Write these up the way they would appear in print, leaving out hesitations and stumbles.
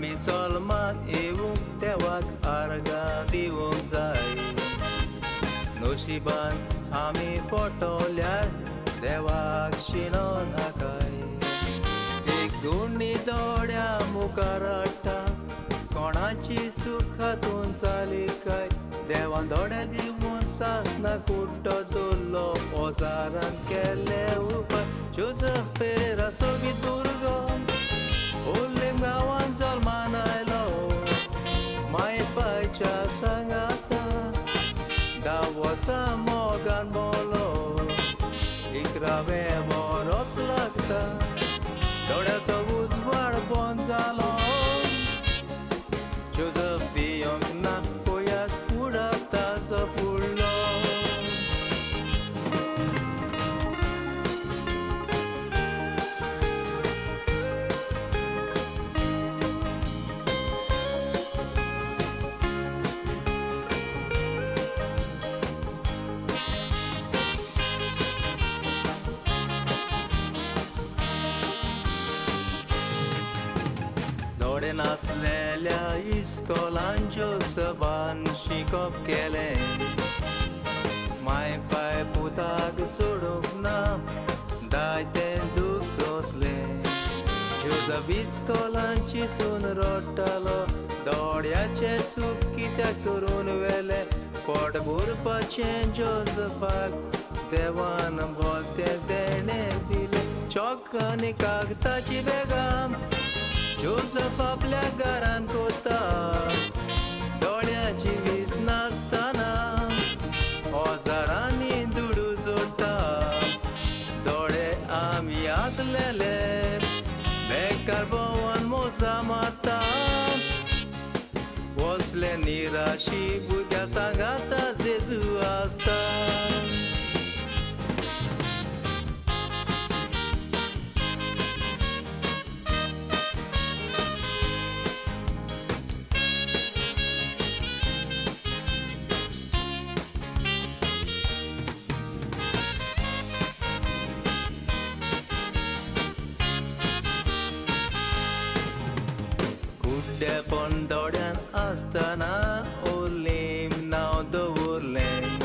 आमी चलमात येवूंक देवाक आर्गां दिवूंक जाय नशिबान आमी पटोल्यार देवाक शिणो नाकाय एक गुणी दोड्या मुखार हाडटा कोणाची चूक हातून जाली काय देवान दोड्या दिवून सासना कुड्डो दवरलो ओजारान केले उपाय जोसेफ पेरेरा सोबीत भुरगो ओर्लीम गांवांत जल्मान आयलो मायपाच्या सांगाता 10 वर्सां मोगान भोंवलो 11वे वर्स लागता दोड्याचो उजवाड बंद जालो जोसेफ भियोंक ना पळयात फुडार ताचो फुडलो दोडे नासलेल्या इस्कोलान जोसेफान शिकोप केलें माय पाय पुताक सोडूंक ना दायतें दूख सोंसलें जोसेफ इस्कोलान चिंतून रडटालो दोड्याचें सूख कित्याक चोरून व्हेलें पोट भरपाचें जोसेफाक देवान भलतें देणें दिलें चॉक आनी कागदाची बॅगां जोसेफ आपल्या घरान कोता दोड्याची वीस नासतना ओजारांनी दुडू जोडटा दोडे आमी आसलेले बेकार भोंवन मोसा मारता वसले निराशी भुरग्या सांगाता जेजू आसता पण दोड्यान आसतना ओर्लीम नांव दवरलें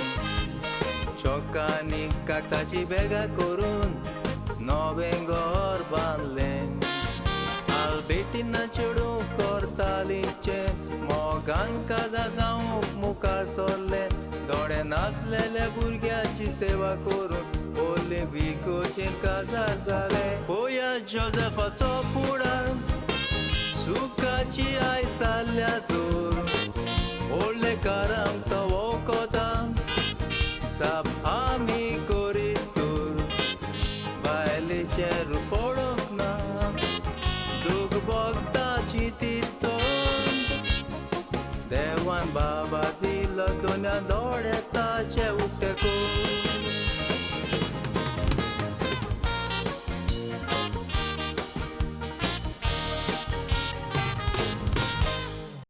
चॉकांनी कागदाची बॅगां करून नवें घर बांदलें आलबेटीन चेडूं करतालीचें मोगान काजा जावंक मुखार सरलें दोडे नासलेल्या भुरग्याची सेवा करून ओर्लीम विकोचेर काजार जालें पळयात जोसेफाचो फुडार सुखाची आय जाल्ल्या जोर व्हडले कारांक तो वोकोता चाप आमी करीत तर बायलेचें रूप